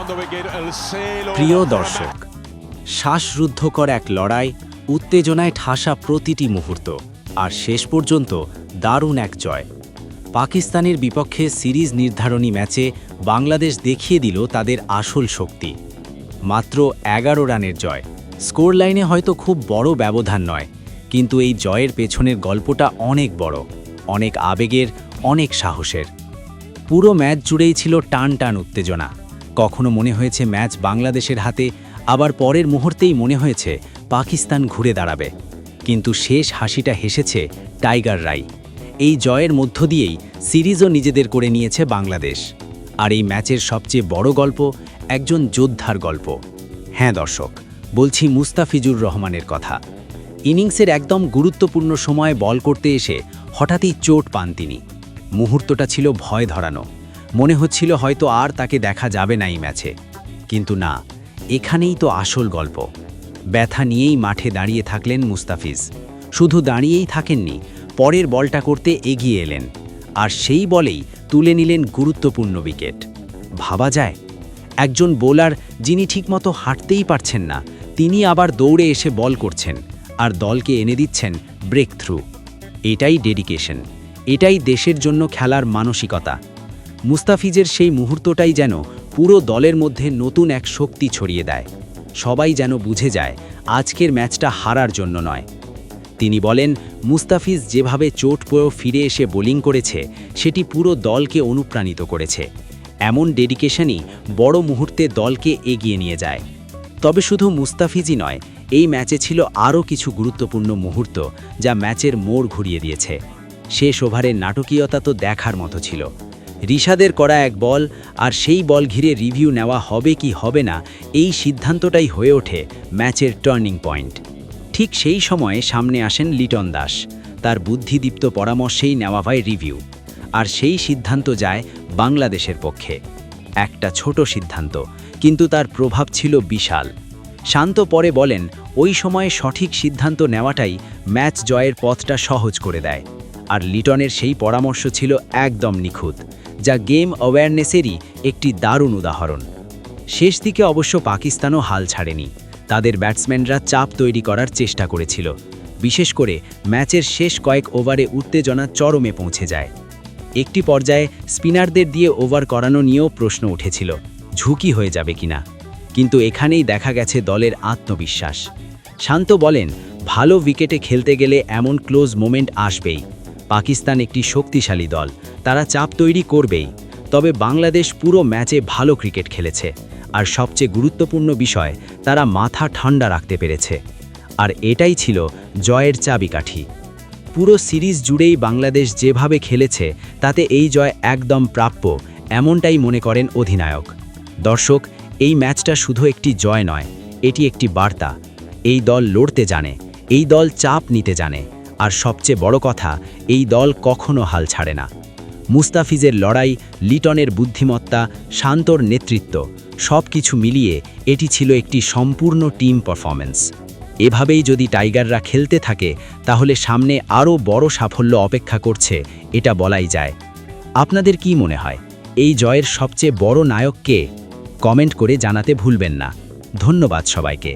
প্রিয় দর্শক, শ্বাসরুদ্ধকর এক লড়াই, উত্তেজনায় ঠাসা প্রতিটি মুহূর্ত, আর শেষ পর্যন্ত দারুণ এক জয়। পাকিস্তানের বিপক্ষে সিরিজ নির্ধারণী ম্যাচে বাংলাদেশ দেখিয়ে দিল তাদের আসল শক্তি। মাত্র 11 রানের জয়। স্কোর লাইনে হয়তো খুব বড় ব্যবধান নয়, কিন্তু এই জয়ের পেছনের গল্পটা অনেক বড়, অনেক আবেগের, অনেক সাহসের। পুরো ম্যাচ জুড়েই ছিল টান টান উত্তেজনা। কখনো মনে হয়েছে ম্যাচ বাংলাদেশের হাতে, আবার পরের মুহূর্তেই মনে হয়েছে পাকিস্তান ঘুরে দাঁড়াবে। কিন্তু শেষ হাসিটা হেসেছে টাইগাররাই। এই জয়ের মধ্য দিয়েই সিরিজও নিজেদের করে নিয়েছে বাংলাদেশ। আর এই ম্যাচের সবচেয়ে বড় গল্প একজন যোদ্ধার গল্প। হ্যাঁ দর্শক, বলছি মুস্তাফিজুর রহমানের কথা। ইনিংসের একদম গুরুত্বপূর্ণ সময়ে বল করতে এসে হঠাৎই চোট পান তিনি। মুহূর্তটা ছিল ভয় ধরানো। মনে হচ্ছিল হয়তো আর তাকে দেখা যাবে না এই ম্যাচে। কিন্তু না, এখানেই তো আসল গল্প। ব্যথা নিয়েই মাঠে দাঁড়িয়ে থাকলেন মুস্তাফিজ। শুধু দাঁড়িয়েই থাকেননি, পরের বলটা করতে এগিয়ে এলেন, আর সেই বলেই তুলে নিলেন গুরুত্বপূর্ণ উইকেট। ভাবা যায়, একজন বোলার যিনি ঠিকমতো হাঁটতেই পারছেন না, তিনি আবার দৌড়ে এসে বল করছেন আর দলকে এনে দিচ্ছেন ব্রেক থ্রু। এটাই ডেডিকেশন, এটাই দেশের জন্য খেলার মানসিকতা। মুস্তাফিজের সেই মুহূর্তটাই যেন পুরো দলের মধ্যে নতুন এক শক্তি ছড়িয়ে দেয়। সবাই যেন বুঝে যায় আজকের ম্যাচটা হারার জন্য নয়। তিনি বলেন, মুস্তাফিজ যেভাবে চোট পেয়েও ফিরে এসে বোলিং করেছে, সেটি পুরো দলকে অনুপ্রাণিত করেছে। এমন ডেডিকেশনই বড় মুহূর্তে দলকে এগিয়ে নিয়ে যায়। তবে শুধু মুস্তাফিজই নয়, এই ম্যাচে ছিল আরও কিছু গুরুত্বপূর্ণ মুহূর্ত যা ম্যাচের মোড় ঘুরিয়ে দিয়েছে। শেষ ওভারের নাটকীয়তা তো দেখার মতো ছিল। রিশাদের করা এক বল, আর সেই বল ঘিরে রিভিউ নেওয়া হবে কি হবে না, এই সিদ্ধান্তটাই হয়ে ওঠে ম্যাচের টার্নিং পয়েন্ট। ঠিক সেই সময়ে সামনে আসেন লিটন দাস। তার বুদ্ধিদীপ্ত পরামর্শেই নেওয়া হয় রিভিউ, আর সেই সিদ্ধান্ত যায় বাংলাদেশের পক্ষে। একটা ছোট সিদ্ধান্ত, কিন্তু তার প্রভাব ছিল বিশাল। শান্ত পরে বলেন, ওই সময়ে সঠিক সিদ্ধান্ত নেওয়াটাই ম্যাচ জয়ের পথটা সহজ করে দেয়। আর লিটনের সেই পরামর্শ ছিল একদম নিখুঁত, যা গেম অ্যাওয়ারনেসেরই একটি দারুণ উদাহরণ। শেষ দিকে অবশ্য পাকিস্তানও হাল ছাড়েনি। তাদের ব্যাটসম্যানরা চাপ তৈরি করার চেষ্টা করেছিল। বিশেষ করে ম্যাচের শেষ কয়েক ওভারে উত্তেজনা চরমে পৌঁছে যায়। একটি পর্যায়ে স্পিনারদের দিয়ে ওভার করানো নিয়েও প্রশ্ন উঠেছিল, ঝুঁকি হয়ে যাবে কিনা। কিন্তু এখানেই দেখা গেছে দলের আত্মবিশ্বাস। শান্ত বলেন, ভালো উইকেটে খেলতে গেলে এমন ক্লোজ মোমেন্ট আসবেই। পাকিস্তান একটি শক্তিশালী দল, তারা চাপ তৈরি করবেই। তবে বাংলাদেশ পুরো ম্যাচে ভালো ক্রিকেট খেলেছে, আর সবচেয়ে গুরুত্বপূর্ণ বিষয়, তারা মাথা ঠান্ডা রাখতে পেরেছে। আর এটাই ছিল জয়ের চাবিকাঠি। পুরো সিরিজ জুড়েই বাংলাদেশ যেভাবে খেলেছে, তাতে এই জয় একদম প্রাপ্য, এমনটাই মনে করেন অধিনায়ক। দর্শক, এই ম্যাচটা শুধু একটি জয় নয়, এটি একটি বার্তা। এই দল লড়তে জানে, এই দল চাপ নিতে জানে, আর সবচেয়ে বড় কথা, এই দল কখনো হাল ছাড়ে না। মুস্তাফিজের লড়াই, লিটনের বুদ্ধিমত্তা, শান্তর নেতৃত্ব, সব কিছু মিলিয়ে এটি ছিল একটি সম্পূর্ণ টিম পারফরম্যান্স। এভাবেই যদি টাইগাররা খেলতে থাকে, তাহলে সামনে আরও বড় সাফল্য অপেক্ষা করছে, এটা বলাই যায়। আপনাদের কি মনে হয়, এই জয়ের সবচেয়ে বড় নায়ক কে? কমেন্ট করে জানাতে ভুলবেন না। ধন্যবাদ সবাইকে।